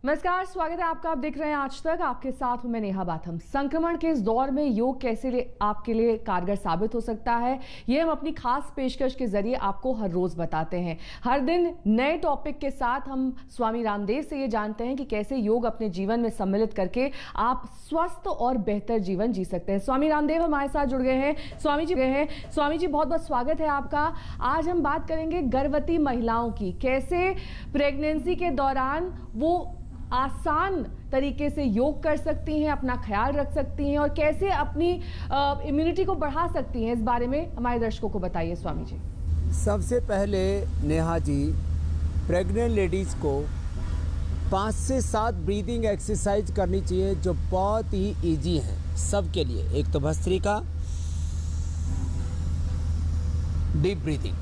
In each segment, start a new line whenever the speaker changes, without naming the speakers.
नमस्कार, स्वागत है आपका। आप देख रहे हैं आज तक। आपके साथ हूं मैं नेहा बाथम। संक्रमण के इस दौर में योग कैसे आपके लिए कारगर साबित हो सकता है, ये हम अपनी खास पेशकश के जरिए आपको हर रोज बताते हैं। हर दिन नए टॉपिक के साथ हम स्वामी रामदेव से ये जानते हैं कि कैसे योग अपने जीवन में सम्मिलित करके आप स्वस्थ और बेहतर जीवन जी सकते हैं। स्वामी रामदेव हमारे साथ जुड़ गए हैं। स्वामी जी बहुत बहुत स्वागत है आपका। आज हम बात करेंगे गर्भवती महिलाओं की, कैसे प्रेगनेंसी के दौरान वो आसान तरीके से योग कर सकती हैं, अपना ख्याल रख सकती हैं और कैसे अपनी इम्यूनिटी को बढ़ा सकती हैं। इस बारे में हमारे दर्शकों को बताइए स्वामी जी।
सबसे पहले नेहा जी, प्रेग्नेंट लेडीज़ को 5 से 7 ब्रीदिंग एक्सरसाइज करनी चाहिए जो बहुत ही इजी है सबके लिए। एक तो भस्त्रिका, डीप ब्रीदिंग,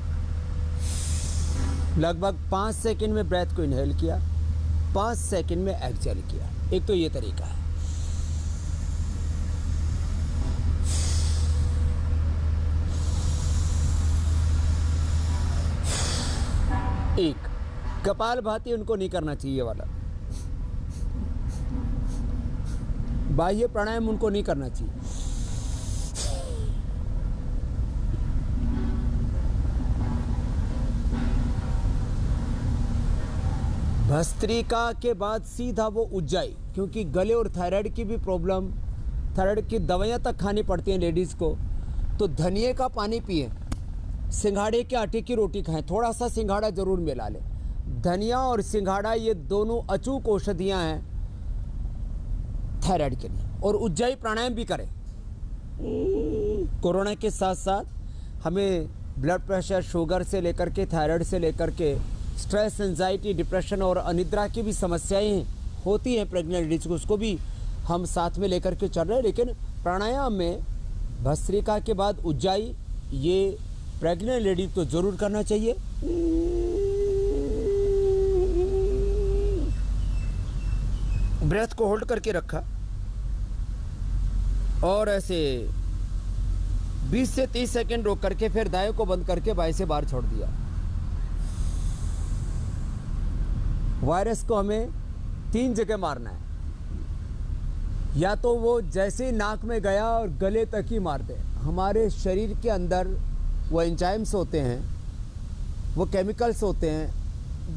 लगभग 5 सेकंड में ब्रेथ को इनहेल किया, 5 सेकंड में एक्सहेल किया। एक तो ये तरीका है। एक कपालभाति उनको नहीं करना चाहिए वाला, बाह्य प्राणायाम उनको नहीं करना चाहिए। भस्त्रिका के बाद सीधा वो उज्जाई, क्योंकि गले और थायराइड की भी प्रॉब्लम, थायराइड की दवाइयाँ तक खानी पड़ती हैं लेडीज़ को। तो धनिए का पानी पिए, सिंघाड़े के आटे की रोटी खाएं, थोड़ा सा सिंघाड़ा जरूर मिला लें। धनिया और सिंघाड़ा ये दोनों अचूक औषधियाँ हैं थायराइड के लिए। और उज्जाई प्राणायाम भी करें। कोरोना के साथ साथ हमें ब्लड प्रेशर, शुगर से लेकर के थायराइड से लेकर के स्ट्रेस, एंजाइटी, डिप्रेशन और अनिद्रा की भी समस्याएं होती हैं प्रेग्नेंट लेडीज को, उसको भी हम साथ में लेकर के चल रहे हैं। लेकिन प्राणायाम में भस्त्रिका के बाद उज्जाई, ये प्रेग्नेंट लेडीज को जरूर करना चाहिए। ब्रेथ को होल्ड करके रखा और ऐसे 20 से 30 सेकंड रोक करके फिर दाएं को बंद करके बाएं से बाहर छोड़ दिया। वायरस को हमें 3 जगह मारना है। या तो वो जैसे ही नाक में गया और गले तक ही मार दे। हमारे शरीर के अंदर वो एंजाइम्स होते हैं, वो केमिकल्स होते हैं,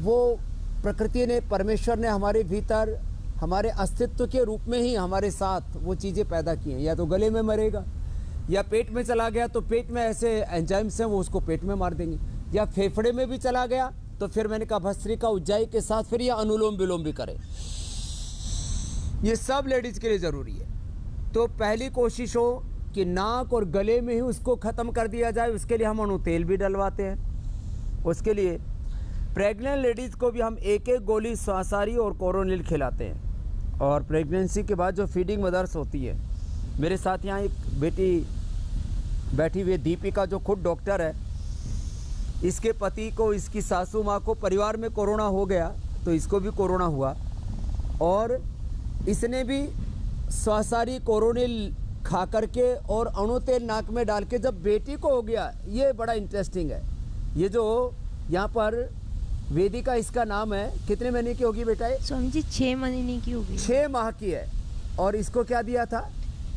वो प्रकृति ने, परमेश्वर ने हमारे भीतर हमारे अस्तित्व के रूप में ही हमारे साथ वो चीज़ें पैदा की हैं। या तो गले में मरेगा, या पेट में चला गया तो पेट में ऐसे एंजाइम्स हैं वो उसको पेट में मार देंगे, या फेफड़े में भी चला गया तो फिर मैंने कहा भस्त्रिका, उज्जाई के साथ फिर ये अनुलोम विलोम भी करें। ये सब लेडीज के लिए ज़रूरी है। तो पहली कोशिश हो कि नाक और गले में ही उसको ख़त्म कर दिया जाए। उसके लिए हम अणु तेल भी डलवाते हैं। उसके लिए प्रेग्नेंट लेडीज़ को भी हम एक एक गोली स्वासारी और कोरोनिल खिलाते हैं। और प्रेगनेंसी के बाद जो फीडिंग मदर्स होती है, मेरे साथ यहाँ एक बेटी बैठी हुई है दीपिका, जो खुद डॉक्टर है। इसके पति को, इसकी सासू माँ को परिवार में कोरोना हो गया तो इसको भी कोरोना हुआ, और इसने भी स्वासारी, कोरोनिल खा करके और अणु तेल नाक में डाल के जब बेटी को हो गया। ये बड़ा इंटरेस्टिंग है। ये जो यहाँ पर वेदिका इसका नाम है, कितने महीने की होगी बेटा ये?
स्वामी जी 6 महीने की होगी।
6 माह की है। और इसको क्या दिया था?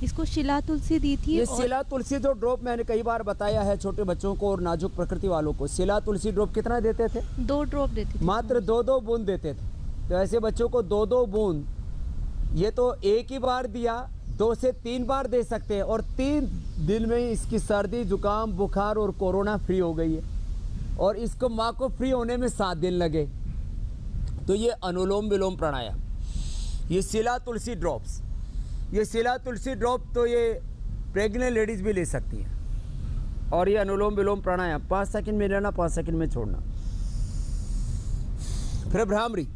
इसको शिला तुलसी दी थी।
ये शिला तुलसी जो ड्रॉप मैंने कई बार बताया है छोटे बच्चों को और नाजुक प्रकृति वालों को। शिला तुलसी ड्रॉप कितना देते थे?
2 ड्रॉप देते थे।
मात्र 2-2 बूंद देते थे। तो ऐसे बच्चों को 2-2 बूंद, ये तो एक ही बार दिया, 2 से 3 बार दे सकते हैं। और 3 दिन में ही इसकी सर्दी, जुकाम, बुखार और कोरोना फ्री हो गई है। और इसको माँ को फ्री होने में 7 दिन लगे। तो ये अनुलोम विलोम प्राणायाम, ये शिला तुलसी ड्रॉप्स, ये शिला तुलसी ड्रॉप तो ये प्रेग्नेंट लेडीज भी ले सकती हैं। और ये अनुलोम विलोम प्राणायाम 5 सेकंड में लेना, 5 सेकंड में छोड़ना। फिर भ्रामरी,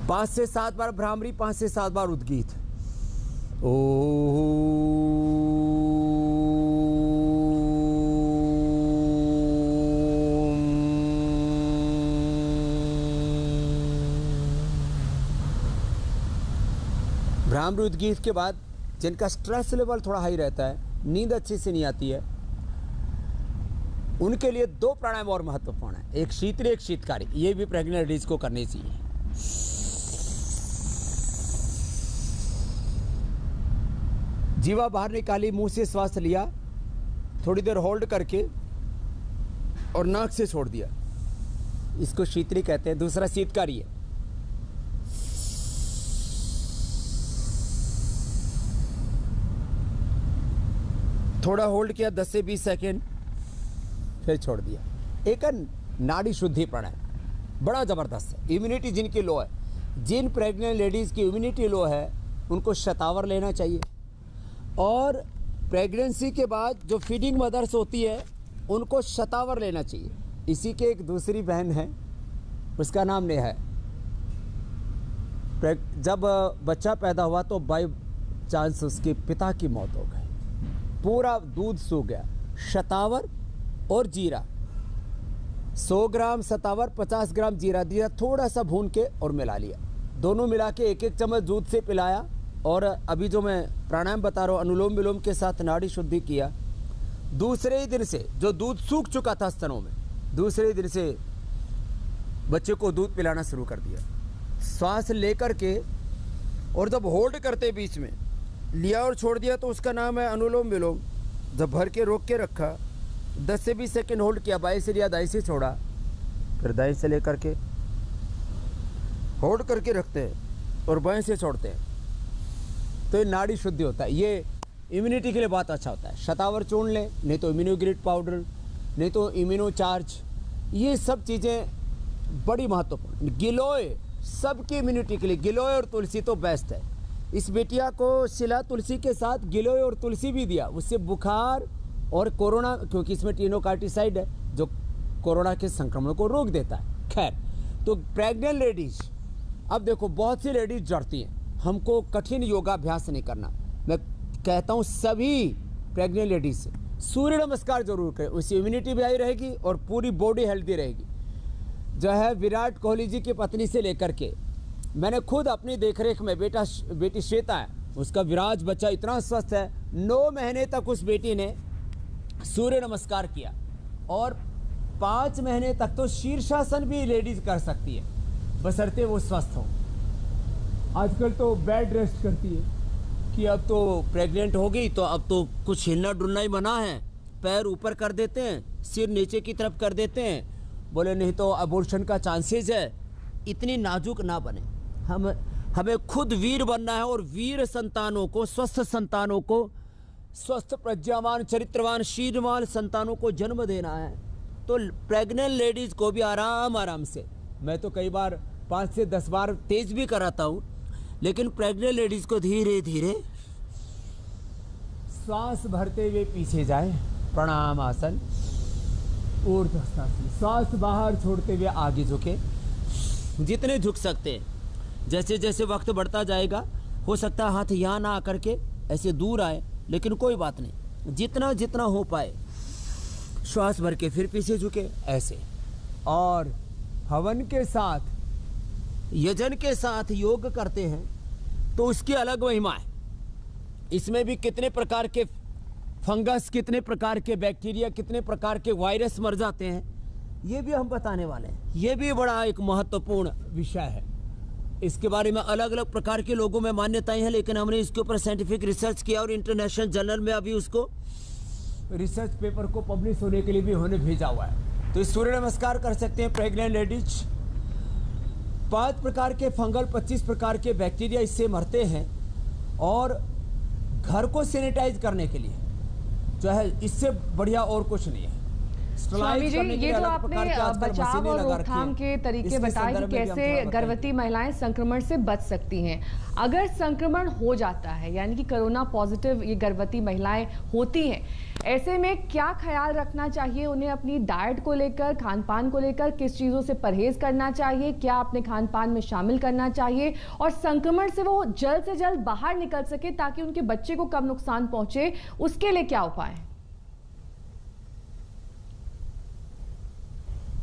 5 से 7 बार भ्रामरी, 5 से 7 बार उद्गीत। भ्रामरी उद्गीत के बाद जिनका स्ट्रेस लेवल थोड़ा हाई रहता है, नींद अच्छे से नहीं आती है, उनके लिए 2 प्राणायाम और महत्वपूर्ण है, एक शीतली एक शीतकारी। ये भी प्रेग्नेंट लेडीज को करनी चाहिए। जीवा बाहर निकाली, मुंह से श्वास लिया, थोड़ी देर होल्ड करके और नाक से छोड़ दिया, इसको शीतली कहते हैं। दूसरा शीतकारी है। थोड़ा होल्ड किया 10 से 20 सेकेंड, फिर छोड़ दिया। एक नाड़ी शुद्धि प्राणायाम बड़ा ज़बरदस्त है। इम्यूनिटी जिनकी लो है, जिन प्रेग्नेंट लेडीज़ की इम्यूनिटी लो है, उनको शतावर लेना चाहिए। और प्रेगनेंसी के बाद जो फीडिंग मदर्स होती है, उनको शतावर लेना चाहिए। इसी के एक दूसरी बहन है, उसका नाम नेहा है। जब बच्चा पैदा हुआ तो बाई चांस उसके पिता की मौत हो गई, पूरा दूध सूख गया। शतावर और जीरा, 100 ग्राम शतावर, 50 ग्राम जीरा दिया, थोड़ा सा भून के और मिला लिया, दोनों मिला के 1-1 चम्मच दूध से पिलाया। और अभी जो मैं प्राणायाम बता रहा हूँ, अनुलोम विलोम के साथ नाड़ी शुद्धि किया। दूसरे ही दिन से जो दूध सूख चुका था स्तनों में, दूसरे दिन से बच्चे को दूध पिलाना शुरू कर दिया। सांस लेकर के, और जब होल्ड करते बीच में लिया और छोड़ दिया, तो उसका नाम है अनुलोम विलोम। जब भर के रोक के रखा, 10 से 20 सेकेंड होल्ड किया, बाएं से लिया दाएं से छोड़ा, फिर दाएं से लेकर के होल्ड करके रखते हैं और बाएं से छोड़ते हैं, तो ये नाड़ी शुद्धि होता है। ये इम्यूनिटी के लिए बहुत अच्छा होता है। शतावर चूर्ण लें, नहीं तो इम्यूनोग्रिड पाउडर, नहीं तो इम्यूनो चार्ज, ये सब चीज़ें बड़ी महत्वपूर्ण। गिलोय सबकी इम्यूनिटी के लिए, गिलोय और तुलसी तो बेस्ट है। इस बेटिया को शिला तुलसी के साथ गिलोय और तुलसी भी दिया, उससे बुखार और कोरोना, क्योंकि इसमें टीनोकार्टिसाइड है जो कोरोना के संक्रमण को रोक देता है। खैर, तो प्रेग्नेंट लेडीज, अब देखो बहुत सी लेडीज डरती हैं, हमको कठिन योगाभ्यास नहीं करना। मैं कहता हूँ सभी प्रेग्नेंट लेडीज से सूर्य नमस्कार जरूर करें, उससे इम्यूनिटी भी आई रहेगी और पूरी बॉडी हेल्दी रहेगी। जो है विराट कोहली जी की पत्नी से लेकर के, मैंने खुद अपनी देखरेख में, बेटी श्वेता है, उसका विराज बच्चा इतना स्वस्थ है, 9 महीने तक उस बेटी ने सूर्य नमस्कार किया, और 5 महीने तक तो शीर्षासन भी लेडीज कर सकती है, बशर्ते वो स्वस्थ हो। आजकल तो बेड रेस्ट करती है कि अब तो प्रेग्नेंट हो गई तो अब तो कुछ हिलना डुलना ही मना है, पैर ऊपर कर देते हैं, सिर नीचे की तरफ कर देते हैं, बोले नहीं तो अबॉर्शन का चांसेस है। इतनी नाजुक ना बने, हमें खुद वीर बनना है, और वीर संतानों को, स्वस्थ संतानों को, स्वस्थ प्रज्ञावान चरित्रवान शीलवान संतानों को जन्म देना है। तो प्रेग्नेंट लेडीज को भी आराम आराम से, मैं तो कई बार 5 से 10 बार तेज भी कराता हूँ, लेकिन प्रेग्नेंट लेडीज को धीरे धीरे श्वास भरते हुए पीछे जाए, प्रणाम आसन, ऊर्ध्वश्वासन, श्वास बाहर छोड़ते हुए आगे झुके, जितने झुक सकते हैं। जैसे जैसे वक्त बढ़ता जाएगा, हो सकता है हाथ यहाँ ना आकर के ऐसे दूर आए, लेकिन कोई बात नहीं, जितना जितना हो पाए श्वास भर के फिर पीछे झुके ऐसे। और हवन के साथ, यजन के साथ योग करते हैं तो उसकी अलग महिमा है। इसमें भी कितने प्रकार के फंगस, कितने प्रकार के बैक्टीरिया, कितने प्रकार के वायरस मर जाते हैं, ये भी हम बताने वाले हैं। ये भी बड़ा एक महत्वपूर्ण विषय है। इसके बारे में अलग अलग प्रकार के लोगों में मान्यताएं हैं, लेकिन हमने इसके ऊपर साइंटिफिक रिसर्च किया और इंटरनेशनल जर्नल में अभी उसको रिसर्च पेपर को पब्लिश होने के लिए भी होने भेजा हुआ है। तो इस सूर्य नमस्कार कर सकते हैं प्रेग्नेंट लेडीज। 5 प्रकार के फंगल, 25 प्रकार के बैक्टीरिया इससे मरते हैं, और घर को सैनिटाइज करने के लिए जो है इससे बढ़िया और कुछ नहीं है।
स्वामी जी, ये तो आपने बचाव और रोकथाम के तरीके बताए कि कैसे गर्भवती महिलाएं संक्रमण से बच सकती हैं। अगर संक्रमण हो जाता है, यानी कि कोरोना पॉजिटिव ये गर्भवती महिलाएं होती हैं, ऐसे में क्या ख्याल रखना चाहिए उन्हें? अपनी डाइट को लेकर, खान पान को लेकर किस चीज़ों से परहेज करना चाहिए, क्या अपने खान पान में शामिल करना चाहिए, और संक्रमण से वो जल्द से जल्द बाहर निकल सके ताकि उनके बच्चे को कम नुकसान पहुंचे, उसके लिए क्या उपाय है?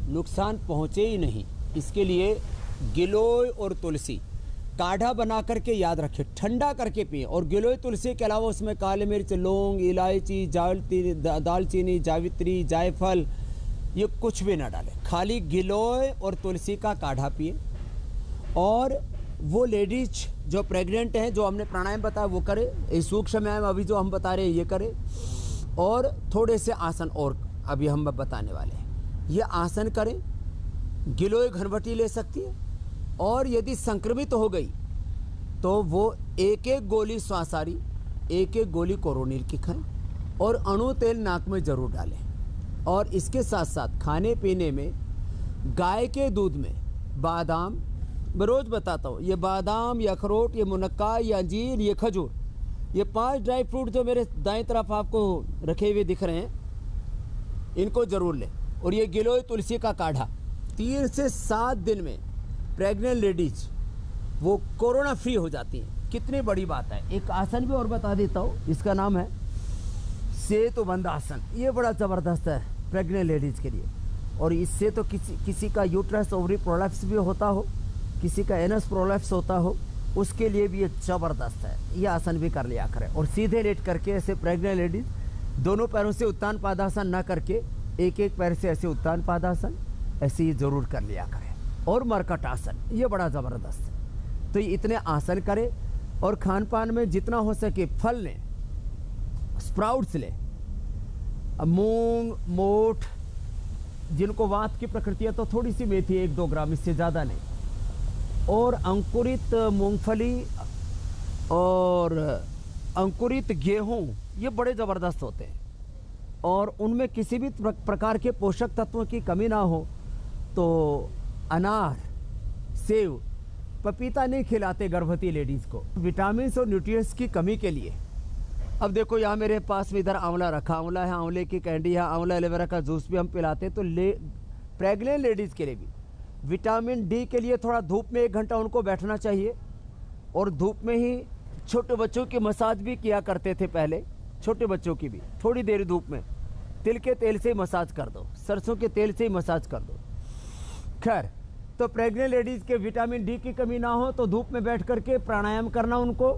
नुकसान पहुंचे ही नहीं, इसके लिए गिलोय और तुलसी काढ़ा बना करके याद रखें, ठंडा करके पिए। और गिलोय तुलसी के अलावा उसमें काली मिर्च, लौंग, इलायची, दालचीनी, जावित्री, जायफल, ये कुछ भी ना डालें। खाली गिलोय और तुलसी का काढ़ा पिए। और वो लेडीज जो प्रेग्नेंट हैं, जो हमने प्राणायाम बताया वो करे, ये सूक्ष्म व्यायाम अभी जो हम बता रहे हैं ये करे। और थोड़े से आसन और अभी हम बताने वाले हैं, ये आसन करें। गिलोय घनवटी ले सकती है। और यदि संक्रमित हो गई तो वो एक एक गोली श्वासारी, एक एक गोली कोरोनिल की खाएं और अणु तेल नाक में जरूर डालें। और इसके साथ साथ खाने पीने में गाय के दूध में बादाम, मैं रोज़ बताता हूँ, ये बादाम, ये अखरोट, ये मुनक्का, ये अंजीर, ये खजूर, ये 5 ड्राई फ्रूट जो मेरे दाएं तरफ आपको रखे हुए दिख रहे हैं, इनको ज़रूर लें। और ये गिलोय तुलसी का काढ़ा 3 से 7 दिन में प्रेग्नेंट लेडीज वो कोरोना फ्री हो जाती हैं। कितनी बड़ी बात है। एक आसन भी और बता देता हूँ, इसका नाम है सेतुबंध आसन। ये बड़ा ज़बरदस्त है प्रेग्नेंट लेडीज़ के लिए। और इससे तो किसी का यूट्रस ओवरी प्रोलैप्स भी होता हो, किसी का एनस प्रोलैप्स होता हो, उसके लिए भी ये ज़बरदस्त है। ये आसन भी कर लिया करें। और सीधे लेट करके ऐसे प्रेग्नेंट लेडीज दोनों पैरों से उत्तान पादासन ना करके एक एक पैर से ऐसे उत्तान पादासन ऐसे ही ज़रूर कर लिया करें। और मरकट आसन, ये बड़ा ज़बरदस्त है। तो ये इतने आसन करें। और खान पान में जितना हो सके फल लें, स्प्राउट्स लें, मूंग, मोठ, जिनको वात की प्रकृति है तो थोड़ी सी मेथी 1-2 ग्राम, इससे ज़्यादा नहीं। और अंकुरित मूंगफली और अंकुरित गेहूं, ये बड़े ज़बरदस्त होते हैं। और उनमें किसी भी प्रकार के पोषक तत्वों की कमी ना हो तो अनार, सेब, पपीता नहीं खिलाते गर्भवती लेडीज़ को, विटामिन और न्यूट्रिएंट्स की कमी के लिए। अब देखो यहाँ मेरे पास में इधर आंवला रखा, आंवला है, आंवले की कैंडी है, आंवला एलोवेरा का जूस भी हम पिलाते। तो प्रेग्नेंट लेडीज़ के लिए भी विटामिन डी के लिए थोड़ा धूप में 1 घंटा उनको बैठना चाहिए। और धूप में ही छोटे बच्चों की मसाज भी किया करते थे पहले, छोटे बच्चों की भी थोड़ी देर धूप में तिल के तेल से ही मसाज कर दो, सरसों के तेल से ही मसाज कर दो। खैर, तो प्रेग्नेंट लेडीज़ के विटामिन डी की कमी ना हो तो धूप में बैठ करके प्राणायाम करना उनको।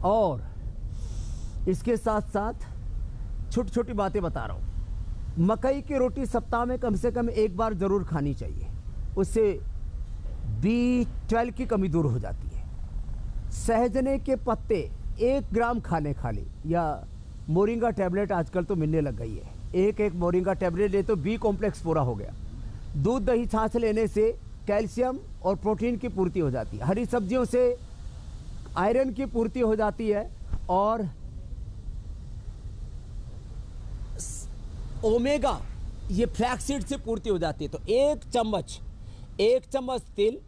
और इसके साथ साथ छोटी छोटी बातें बता रहा हूँ। मकई की रोटी सप्ताह में कम से कम 1 बार ज़रूर खानी चाहिए, उससे B12 की कमी दूर हो जाती है। सहजने के पत्ते 1 ग्राम खाने खाली, या मोरिंगा टैबलेट आजकल तो मिलने लग गई है, एक मोरिंगा टैबलेट ले तो B कॉम्प्लेक्स पूरा हो गया। दूध, दही, छाछ लेने से कैल्शियम और प्रोटीन की पूर्ति हो जाती है। हरी सब्जियों से आयरन की पूर्ति हो जाती है। और ओमेगा, ये फ्लैक्सीड से पूर्ति हो जाती है। तो 1 चम्मच तिल,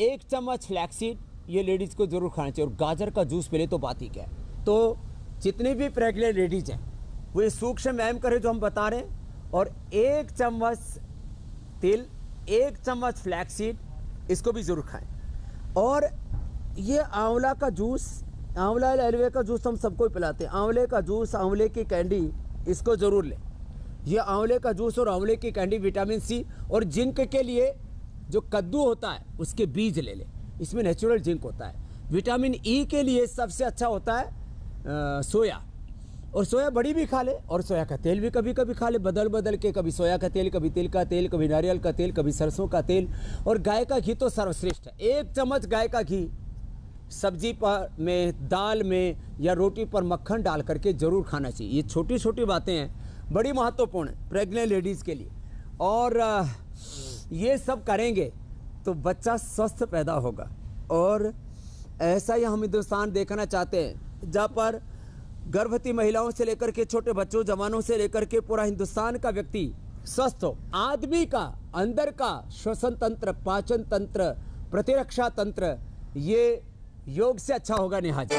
1 चम्मच फ्लैक्सीड, ये लेडीज़ को ज़रूर खाना चाहिए। और गाजर का जूस पीले तो बात ही क्या है। तो जितनी भी प्रेग्नेंट लेडीज़ हैं वो ये सूक्ष्म व्यायाम करें जो हम बता रहे हैं। और 1 चम्मच तिल, 1 चम्मच फ्लैक्सीड, इसको भी ज़रूर खाएं। और ये आंवला का जूस, आंवला एलोवेरा का जूस हम सबको पिलाते हैं। आंवले का जूस, आंवले की कैंडी, इसको ज़रूर लें। ये आंवले का जूस और आंवले की कैंडी विटामिन सी और जिंक के लिए जो कद्दू होता है उसके बीज ले लें, इसमें नेचुरल जिंक होता है। विटामिन ई के लिए सबसे अच्छा होता है सोया, और सोया बड़ी भी खा ले। और सोया का तेल भी कभी कभी खा ले, बदल के, कभी सोया का तेल, कभी तिल का तेल, कभी नारियल का तेल, कभी सरसों का तेल। और गाय का घी तो सर्वश्रेष्ठ है। 1 चम्मच गाय का घी सब्जी पर में, दाल में या रोटी पर मक्खन डाल करके ज़रूर खाना चाहिए। ये छोटी छोटी बातें हैं, बड़ी महत्वपूर्ण है प्रेग्नेंट लेडीज़ के लिए। और ये सब करेंगे तो बच्चा स्वस्थ पैदा होगा। और ऐसा ही हम हिंदुस्तान देखना चाहते हैं जहाँ पर गर्भवती महिलाओं से लेकर के छोटे बच्चों, जवानों से लेकर के पूरा हिंदुस्तान का व्यक्ति स्वस्थ हो। आदमी का अंदर का श्वसन तंत्र, पाचन तंत्र, प्रतिरक्षा तंत्र, ये योग से अच्छा होगा। नेहा जी,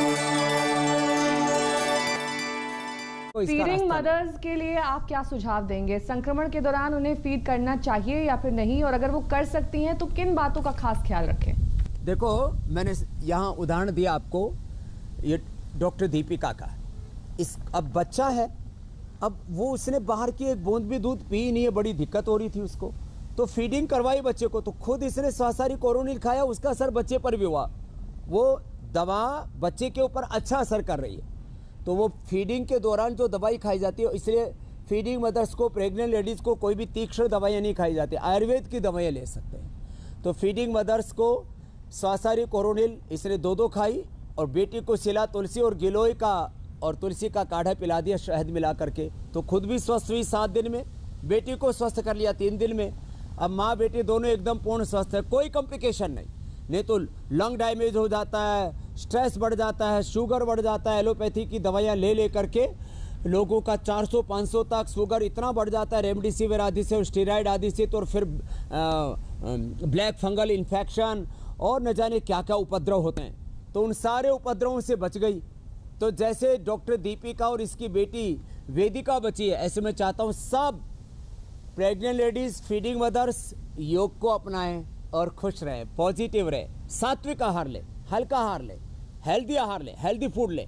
फीडिंग मदर्स के लिए आप क्या सुझाव देंगे? संक्रमण के दौरान उन्हें फीड करना चाहिए या फिर नहीं? और अगर वो कर सकती हैं तो किन बातों का खास ख्याल रखें?
देखो, मैंने यहाँ उदाहरण दिया आपको, ये डॉक्टर दीपिका का। अब बच्चा है, अब वो उसने बाहर की एक बूंद भी दूध पी नहीं है, बड़ी दिक्कत हो रही थी उसको, तो फीडिंग करवाई बच्चे को। तो खुद इसने स्वासारी कोरोनिल खाया, उसका असर बच्चे पर भी हुआ वो दवा बच्चे के ऊपर अच्छा असर कर रही है। तो वो फीडिंग के दौरान जो दवाई खाई जाती है, इसलिए फीडिंग मदर्स को, प्रेग्नेंट लेडीज़ को कोई भी तीक्ष्ण दवाइयाँ नहीं खाई जाती, आयुर्वेद की दवाइयाँ ले सकते हैं। तो फीडिंग मदर्स को स्वासारी कोरोनिल इसने 2-2 खाई, और बेटी को शिला तुलसी और गिलोय का और तुलसी का काढ़ा पिला दिया शहद मिला करके। तो खुद भी स्वस्थ हुई 7 दिन में, बेटी को स्वस्थ कर लिया 3 दिन में। अब माँ बेटी दोनों एकदम पूर्ण स्वस्थ है, कोई कॉम्प्लिकेशन नहीं तो लंग डैमेज हो जाता है, स्ट्रेस बढ़ जाता है, शुगर बढ़ जाता है। एलोपैथी की दवाइयाँ ले करके लोगों का 400-500 तक शुगर इतना बढ़ जाता है, रेमडेसिविर आदि से, स्टेरॉइड आदि से, तो फिर ब्लैक फंगल इन्फेक्शन और न जाने क्या क्या उपद्रव होते हैं। तो उन सारे उपद्रवों से बच गई। तो जैसे डॉक्टर दीपिका और इसकी बेटी वेदिका बची है, ऐसे मैं चाहता हूँ सब प्रेग्नेंट लेडीज, फीडिंग मदर्स योग को अपनाएं और खुश रहें, पॉजिटिव रहें, सात्विक आहार लें, हल्का आहार लें, हेल्दी आहार लें, हेल्दी फूड लें,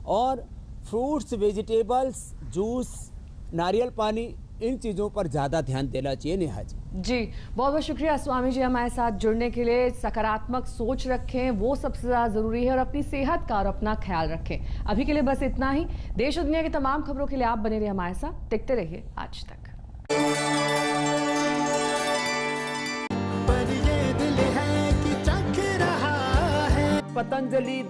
और फ्रूट्स, वेजिटेबल्स, जूस, नारियल पानी, इन चीज़ों पर ज़्यादा ध्यान देना चाहिए। नेहा जी
बहुत बहुत शुक्रिया स्वामी जी हमारे साथ जुड़ने के लिए। सकारात्मक सोच रखें, वो सबसे ज़्यादा ज़रूरी है, और अपनी सेहत का और अपना ख्याल रखें। अभी के लिए बस इतना ही। देश और दुनिया की तमाम खबरों के लिए आप बने रहिए हमारे साथ, देखते रहिए आज तक।
पतंजलि